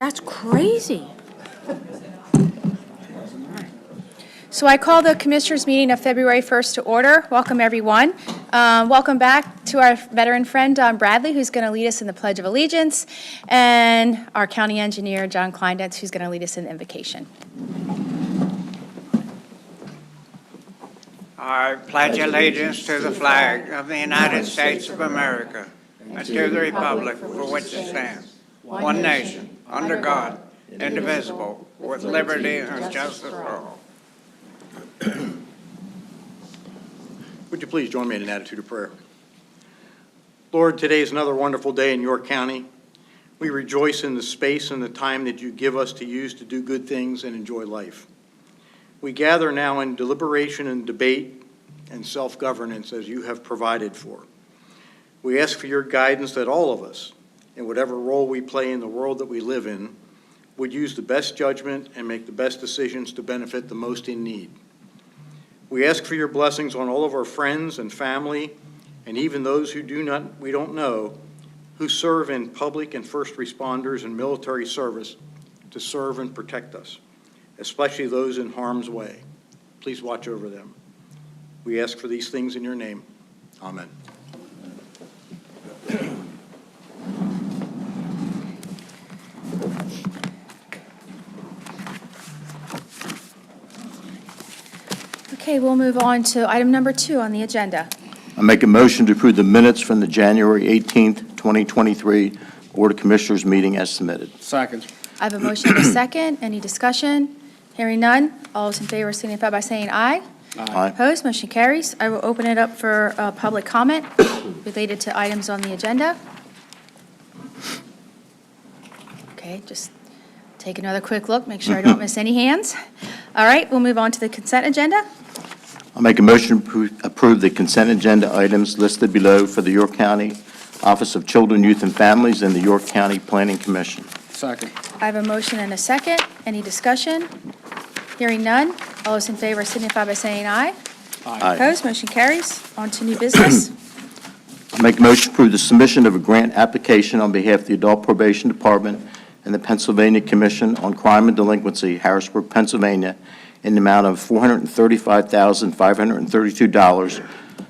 That's crazy. So I call the Commissioners' meeting of February 1st to order. Welcome, everyone. Welcome back to our veteran friend, Don Bradley, who's going to lead us in the Pledge of Allegiance, and our county engineer, John Kleindetz, who's going to lead us in the invocation. I pledge allegiance to the flag of the United States of America and to the republic for which it stands, one nation, under God, indivisible, with liberty and justice for all. Would you please join me in an attitude of prayer? Lord, today is another wonderful day in York County. We rejoice in the space and the time that you give us to use to do good things and enjoy life. We gather now in deliberation and debate and self-governance as you have provided for. We ask for your guidance that all of us, in whatever role we play in the world that we live in, would use the best judgment and make the best decisions to benefit the most in need. We ask for your blessings on all of our friends and family, and even those who we don't know, who serve in public and first responders and military service to serve and protect us, especially those in harm's way. Please watch over them. We ask for these things in your name. Amen. Okay, we'll move on to item number 2 on the agenda. I make a motion to approve the minutes from the January 18th, 2023 Board of Commissioners meeting as submitted. Second. I have a motion and a second. Any discussion? Hearing none. All those in favor signify by saying aye. Aye. Opposed? Motion carries. I will open it up for public comment related to items on the agenda. Okay, just take another quick look, make sure I don't miss any hands. All right, we'll move on to the consent agenda. I'll make a motion to approve the consent agenda items listed below for the York County Office of Children, Youth, and Families and the York County Planning Commission. Second. I have a motion and a second. Any discussion? Hearing none. All those in favor signify by saying aye. Aye. Opposed? Motion carries. On to new business. I'll make a motion to approve the submission of a grant application on behalf of the Adult Probation Department and the Pennsylvania Commission on Crime and Delinquency, Harrisburg, Pennsylvania, in the amount of $435,532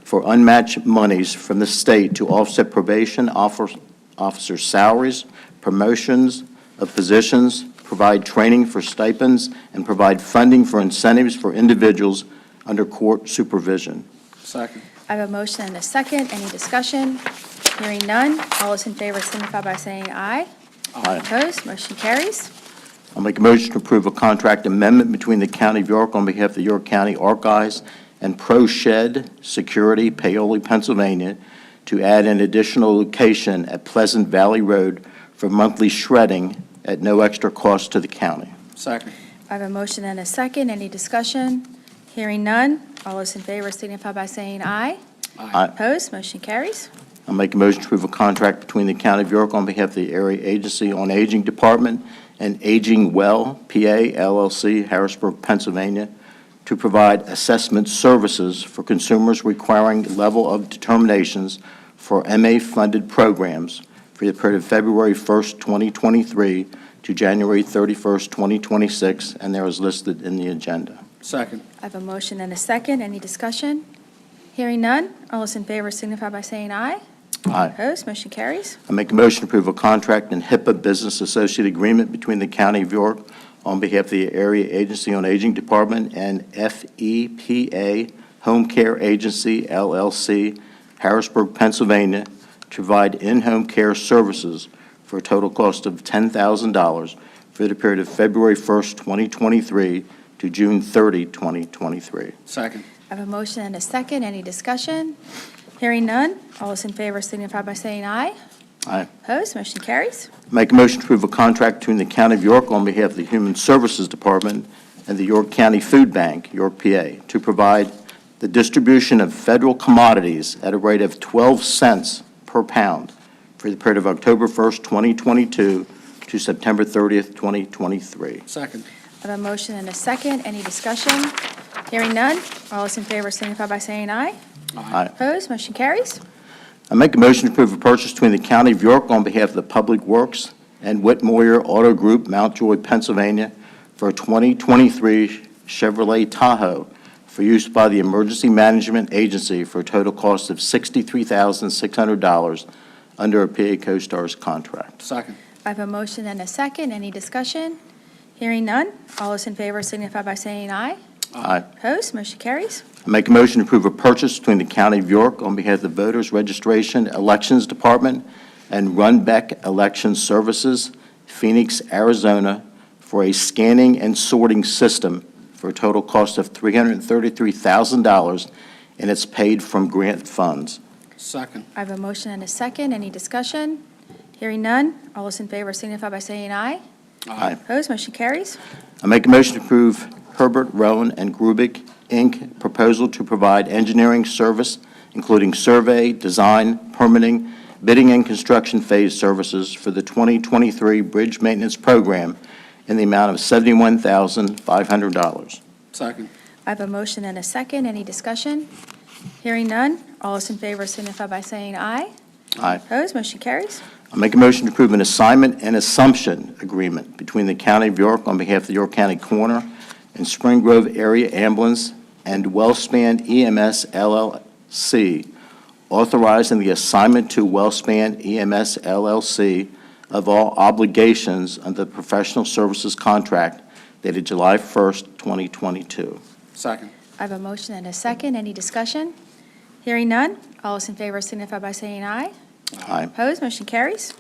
for unmatched monies from the state to offset probation officer salaries, promotions of positions, provide training for stipends, and provide funding for incentives for individuals under court supervision. Second. I have a motion and a second. Any discussion? Hearing none. All those in favor signify by saying aye. Aye. Opposed? Motion carries. I'll make a motion to approve a contract amendment between the County of York on behalf of the York County Archives and ProShed Security, Paoli, Pennsylvania, to add an additional location at Pleasant Valley Road for monthly shredding at no extra cost to the county. Second. I have a motion and a second. Any discussion? Hearing none. All those in favor signify by saying aye. Aye. Opposed? Motion carries. I'll make a motion to approve a contract between the County of York on behalf of the Area Agency on Aging Department and Aging Well, PA, LLC, Harrisburg, Pennsylvania, to provide assessment services for consumers requiring level of determinations for MA-funded programs for the period of February 1st, 2023 to January 31st, 2026, and there is listed in the agenda. Second. I have a motion and a second. Any discussion? Hearing none. All those in favor signify by saying aye. Aye. Opposed? Motion carries. I make a motion to approve a contract and HIPAA Business Associate Agreement between the County of York on behalf of the Area Agency on Aging Department and FEPA Home Care Agency, LLC, Harrisburg, Pennsylvania, to provide in-home care services for a total cost of $10,000 for the period of February 1st, 2023 to June 30, 2023. Second. I have a motion and a second. Any discussion? Hearing none. All those in favor signify by saying aye. Aye. Opposed? Motion carries. Make a motion to approve a contract between the County of York on behalf of the Human Services Department and the York County Food Bank, York, PA, to provide the distribution of federal commodities at a rate of 12 cents per pound for the period of October 1st, 2022 to September 30th, 2023. Second. I have a motion and a second. Any discussion? Hearing none. All those in favor signify by saying aye. Aye. Opposed? Motion carries. I make a motion to approve a purchase between the County of York on behalf of the Public Works and Whitmoyer Auto Group, Mountjoy, Pennsylvania, for a 2023 Chevrolet Tahoe for use by the Emergency Management Agency for a total cost of $63,600 under a PA CoStarz contract. Second. I have a motion and a second. Any discussion? Hearing none. All those in favor signify by saying aye. Aye. Opposed? Motion carries. I make a motion to approve a purchase between the County of York on behalf of the Voters Registration Elections Department and Runbeck Election Services, Phoenix, Arizona, for a scanning and sorting system for a total cost of $333,000, and it's paid from grant funds. Second. I have a motion and a second. Any discussion? Hearing none. All those in favor signify by saying aye. Aye. Opposed? Motion carries. I make a motion to approve Herbert, Rowan, and Grubik, Inc. proposal to provide engineering service, including survey, design, permitting, bidding, and construction phase services for the 2023 Bridge Maintenance Program in the amount of $71,500. Second. I have a motion and a second. Any discussion? Hearing none. All those in favor signify by saying aye. Aye. Opposed? Motion carries. I make a motion to approve an assignment and assumption agreement between the County of York on behalf of the York County Coroner and Spring Grove Area Ambulance and Wellspan EMS LLC, authorizing the assignment to Wellspan EMS LLC of all obligations under the professional services contract dated July 1st, 2022. Second. I have a motion and a second. Any discussion? Hearing none. All those in favor signify by saying aye. Aye. Opposed? Motion carries.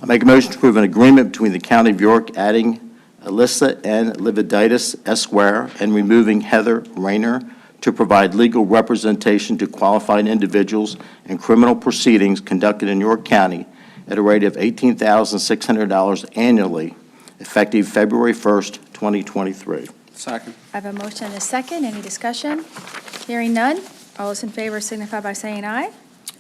I make a motion to approve an agreement between the County of York adding Alyssa N. Lividitis Esquire and removing Heather Rayner to provide legal representation to qualified individuals in criminal proceedings conducted in York County at a rate of $18,600 annually, effective February 1st, 2023. Second. I have a motion and a second. Any discussion? Hearing none. All those in favor signify by saying aye.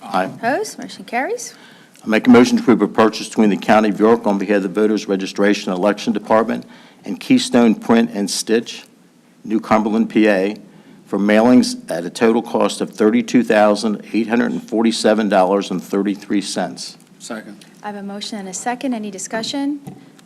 Aye. Opposed? Motion carries. I make a motion to approve a purchase between the County of York on behalf of the Voters Registration Election Department and Keystone Print and Stitch, New Cumberland, PA, for mailings at a total cost of $32,847.33. Second. I have a motion and a second. Any discussion?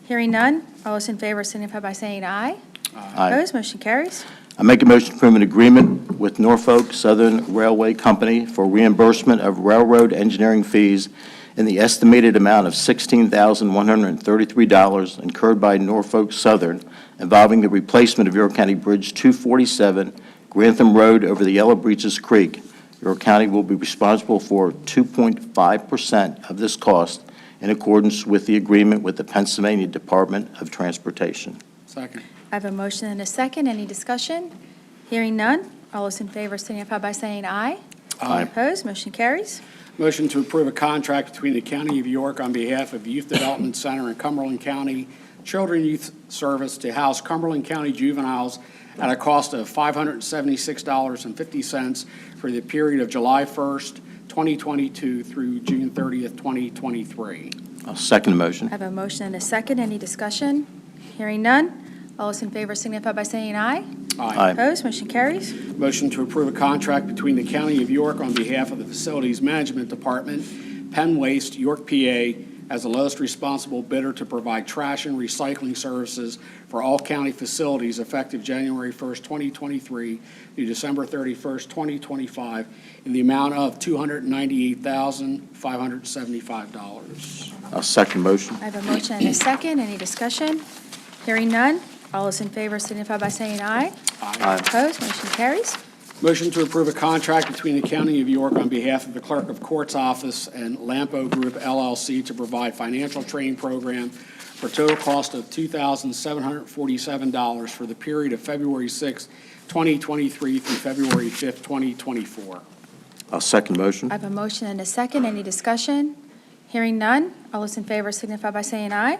Hearing none. All those in favor signify by saying aye. Aye. Opposed? Motion carries. I make a motion to approve an agreement with Norfolk Southern Railway Company for reimbursement of railroad engineering fees in the estimated amount of $16,133 incurred by Norfolk Southern involving the replacement of York County Bridge 247, Grantham Road over the Yellow Breeches Creek. York County will be responsible for 2.5% of this cost in accordance with the agreement with the Pennsylvania Department of Transportation. Second. I have a motion and a second. Any discussion? Hearing none. All those in favor signify by saying aye. Aye. Opposed? Motion carries. Motion to approve a contract between the County of York on behalf of Youth Development Center in Cumberland County Children Youth Service to house Cumberland County juveniles at a cost of $576.50 for the period of July 1st, 2022 through June 30th, 2023. I'll second the motion. I have a motion and a second. Any discussion? Hearing none. All those in favor signify by saying aye. Aye. Opposed? Motion carries. Motion to approve a contract between the County of York on behalf of the Facilities Management Department, Penn Waste, York, PA, as the lowest responsible bidder to provide trash and recycling services for all county facilities effective January 1st, 2023 through December 31st, 2025, in the amount of $298,575. I'll second the motion. I have a motion and a second. Any discussion? Hearing none. All those in favor signify by saying aye. Aye. Opposed? Motion carries. Motion to approve a contract between the County of York on behalf of the Clerk of Court's Office and Lampo Group LLC to provide financial training program for a total cost of $2,747 for the period of February 6, 2023 through February 5th, 2024. I'll second the motion. I have a motion and a second. Any discussion? Hearing none. All those in favor signify by saying aye.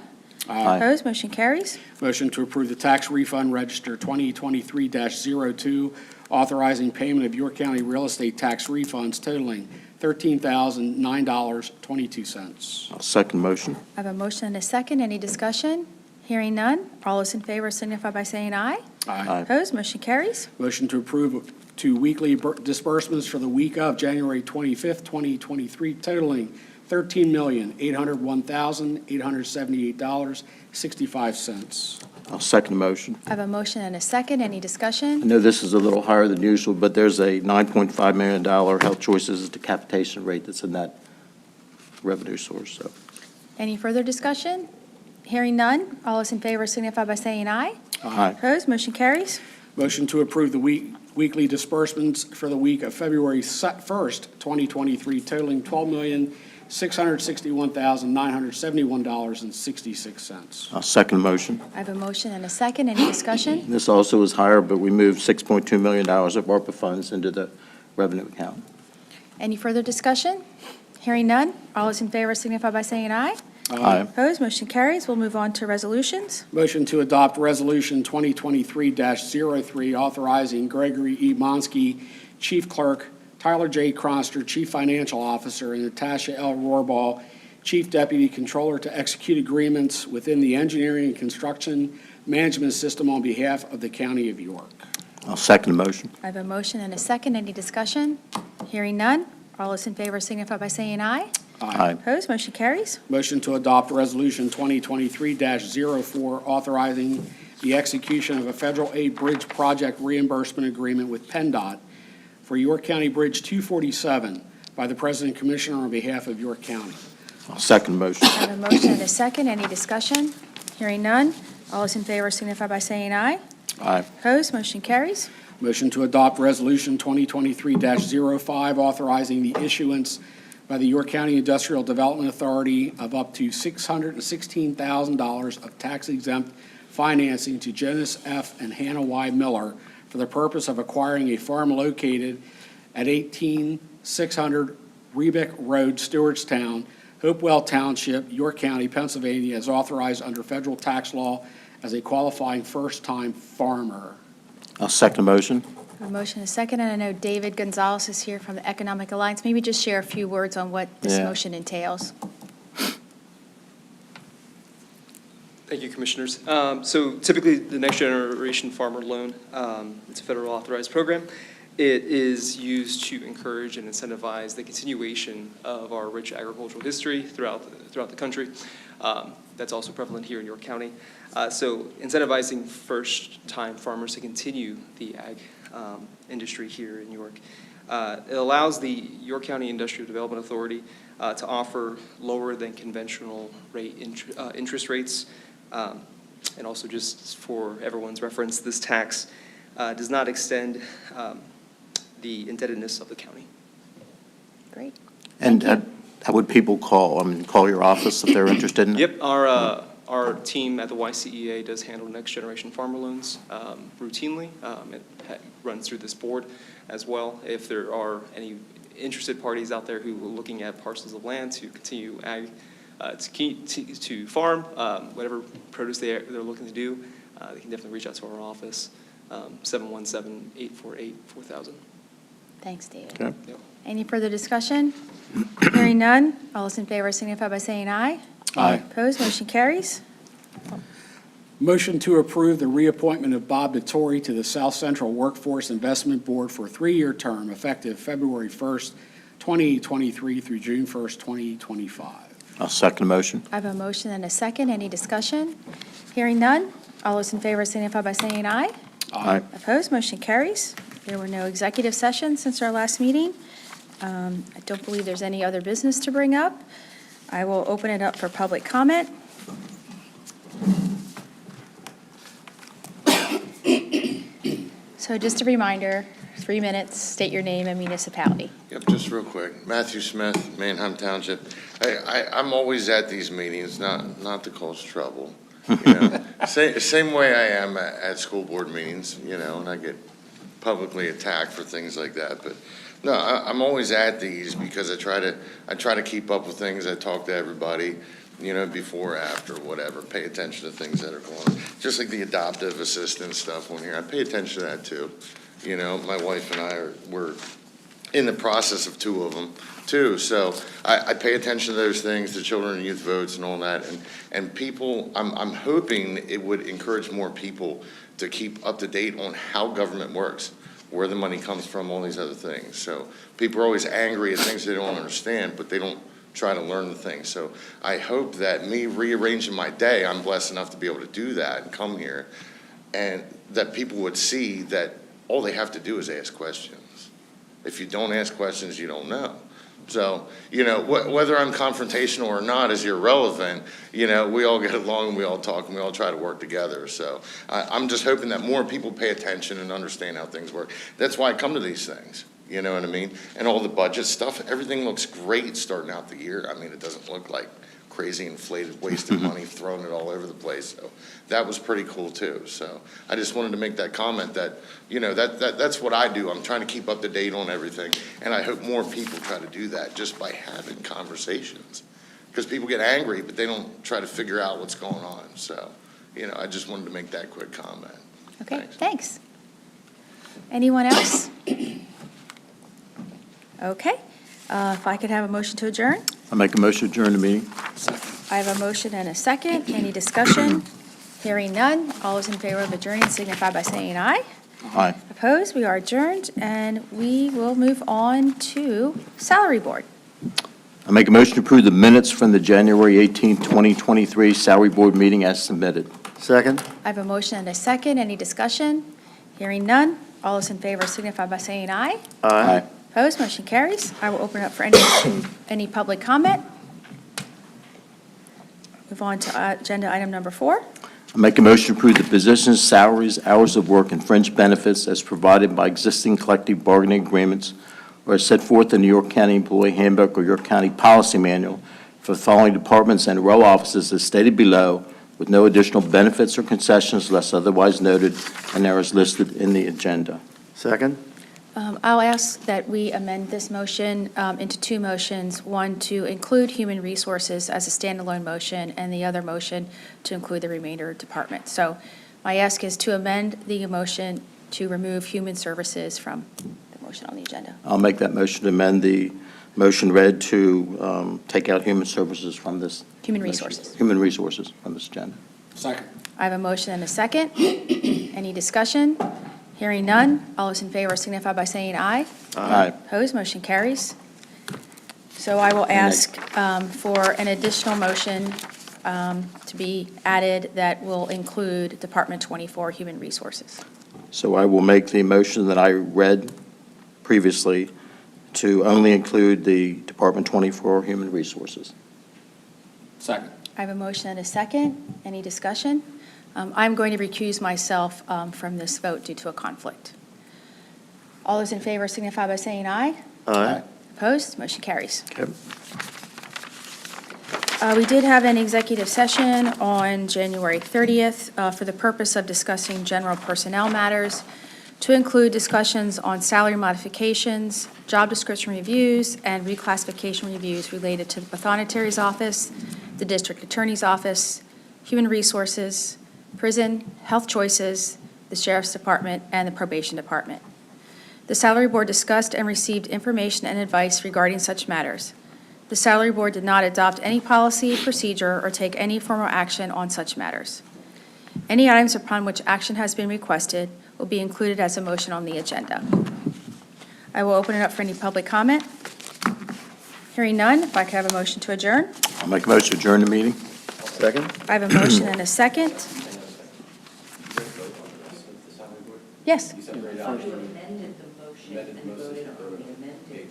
Aye. Opposed? Motion carries. Motion to approve the tax refund register 2023-02, authorizing payment of York County real estate tax refunds totaling $13,009.22. I'll second the motion. I have a motion and a second. Any discussion? Hearing none. All those in favor signify by saying aye. Aye. Opposed? Motion carries. Motion to approve two weekly disbursements for the week of January 25th, 2023, totaling $13,801,878.65. I'll second the motion. I have a motion and a second. Any I discussion? know this is a little higher than usual, but there's a $9.5 million Health Choices decapitation rate that's in that revenue source, so. Any further discussion? Hearing none. All those in favor signify by saying aye. Aye. Opposed? Motion carries. Motion to approve the weekly disbursements for the week of February 1st, 2023, totaling $12,661,971.66. I'll second the motion. I have a motion and a second. Any discussion? This also is higher, but we moved $6.2 million of ARPA funds into the revenue account. Any further discussion? Hearing none. All those in favor signify by saying aye. Aye. Opposed? Motion carries. We'll move on to resolutions. Motion to adopt Resolution 2023-03, authorizing Gregory E. Monsky, Chief Clerk, Tyler J. Cronster, Chief Financial Officer, and Natasha L. Rohrbal, Chief Deputy Controller, to execute agreements within the engineering and construction management system on behalf of the County of York. I'll second the motion. I have a motion and a second. Any discussion? Hearing none. All those in favor signify by saying aye. Aye. Opposed? Motion carries. Motion to adopt Resolution 2023-04, authorizing the execution of a federal aid bridge project reimbursement agreement with PennDOT for York County Bridge 247 by the President Commissioner on behalf of York County. I'll second the motion. I have a motion and a second. Any discussion? Hearing none. All those in favor signify by saying aye. Aye. Opposed? Motion carries. Motion to adopt Resolution 2023-05, authorizing the issuance by the York County Industrial Development Authority of up to $616,000 of tax-exempt financing to Jonas F. and Hannah Y. Miller for the purpose of acquiring a farm located at 18600 Rebick Road, Stewartstown, Hopewell Township, York County, Pennsylvania, as authorized under federal tax law as a qualifying first-time farmer. I'll second the motion. A motion and a second, and I know David Gonzalez is here from the Economic Alliance. Maybe just share a few words on what this Yeah. motion entails. Thank you, Commissioners. So typically, the Next Generation Farmer Loan, it's a federal authorized program. It is used to encourage and incentivize the continuation of our rich agricultural history throughout the country. That's also prevalent here in York County. So incentivizing first-time farmers to continue the ag industry here in York. It allows the York County Industrial Development Authority to offer lower than conventional interest rates. And also, just for everyone's reference, this tax does not extend the indebtedness of the county. Great. And how would people call? I mean, call your office if they're interested in it? Yep, our team at the YCEA does handle Next Generation Farmer Loans routinely. It runs through this board as well. If there are any interested parties out there who are looking at parcels of land to continue ag, to farm, whatever produce they're looking to do, they can definitely reach out to our office, 717-848-4000. Thanks, David. Okay. Yep. Any further discussion? Hearing none. All those in favor signify by saying aye. Aye. Opposed? Motion carries. Motion to approve the reappointment of Bob DeTore to the South Central Workforce Investment Board for a 3-year term effective February 1st, 2023 through June 1st, 2025. I'll second the motion. I have a motion and a second. Any discussion? Hearing none. All those in favor signify by saying aye. Aye. Opposed? Motion carries. There were no executive sessions since our last meeting. I don't believe there's any other business to bring up. I will open it up for public comment. So just a reminder, 3 minutes, state your name and municipality. Yep, just real quick. Matthew Smith, Manheim Township. I'm always at these meetings, not to cause trouble. You know, same way I am at school board meetings, you know, and I get publicly attacked for things like that. But no, I'm always at these because I try to keep up with things. I talk to everybody, you know, before, after, whatever. Pay attention to things that are going on. Just like the adoptive assistance stuff on here, I pay attention to that too. You know, my wife and I we're in the process of 2 of them too. So I pay attention to those things, the children and youth votes and all that. And people, I'm hoping it would encourage more people to keep up to date on how government works, where the money comes from, all these other things. So people are always angry at things they don't understand, but they don't try to learn the things. So I hope that me rearranging my day, I'm blessed enough to be able to do that and come here, and that people would see that all they have to do is ask questions. If you don't ask questions, you don't know. So, whether I'm confrontational or not is irrelevant. We all get along, we all talk, and we all try to work together. So I'm just hoping that more people pay attention and understand how things work. That's why I come to these things, you know what I mean? And all the budget stuff, everything looks great starting out the year. I mean, it doesn't look like crazy inflated, wasted money, throwing it all over the place. So that was pretty cool too. So I just wanted to make that comment that, that's what I do. I'm trying to keep up to date on everything. And I hope more people try to do that just by having conversations. Because people get angry, but they don't try to figure out what's going on. So, I just wanted to make that quick comment. Okay, Thanks. thanks. Anyone else? Okay, if I could have a motion to adjourn? I make a motion to adjourn the meeting. I have a motion and a second. Any discussion? Hearing none. All those in favor of adjourning signify by saying aye. Aye. Opposed? We are adjourned, and we will move on to Salary Board. I make a motion to approve the minutes from the January 18, 2023 Salary Board meeting as submitted. Second? I have a motion and a second. Any discussion? Hearing none. All those in favor signify by saying aye. Aye. Opposed? Motion carries. I will open up for any public comment. Move on to agenda item number 4. I make a motion to approve the positions, salaries, hours of work, and fringe benefits as provided by existing collective bargaining agreements or as set forth in the York County Employee Handbook or York County Policy Manual for the following departments and row offices as stated below, with no additional benefits or concessions unless otherwise noted, and there is listed in the agenda. Second? I'll ask that we amend this motion into 2 motions, one to include human resources as a standalone motion, and the other motion to include the remainder department. So my ask is to amend the motion to remove human services from the motion on the agenda. I'll make that motion to amend the motion read to take out human services from this. Human motion. resources. Human resources from this agenda. Second. I have a motion and a second. Any discussion? Hearing none. All those in favor signify by saying aye. Aye. Opposed? Motion carries. So I will ask for an additional motion to be added that will include Department 24, Human Resources. So I will make the motion that I read previously to only include the Department 24 Human Resources. Second. I have a motion and a second. Any discussion? I'm going to recuse myself from this vote due to a conflict. All those in favor signify by saying aye. Aye. Opposed? Motion carries. Okay. We did have an executive session on January 30th for the purpose of discussing general personnel matters, to include discussions on salary modifications, job description reviews, and reclassification reviews related to the Pathonetary's office, the District Attorney's office, Human Resources, Prison, Health Choices, the Sheriff's Department, and the Probation Department. The Salary Board discussed and received information and advice regarding such matters. The Salary Board did not adopt any policy, procedure, or take any formal action on such matters. Any items upon which action has been requested will be included as a motion on the agenda. I will open it up for any public comment. Hearing none, if I could have a motion to adjourn. I'll make a motion to adjourn the meeting. Second? I have a motion and a second. Yes. You amended the motion and voted on the amended.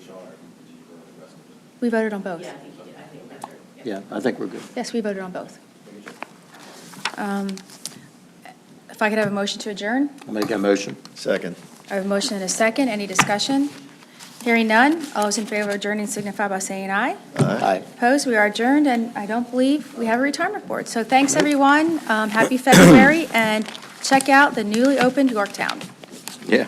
We voted on both. Yeah, I think you did. I think that's right. Yeah, I think we're good. Yes, we voted on both. If I could have a motion to adjourn. I'll make that motion. Second. I have a motion and a second. Any discussion? Hearing none. All those in favor of adjourning signify by saying aye. Aye. Opposed? We are adjourned, and I don't believe we have a retirement board. So thanks, everyone. Happy February, and check out the newly opened Yorktown. Yeah.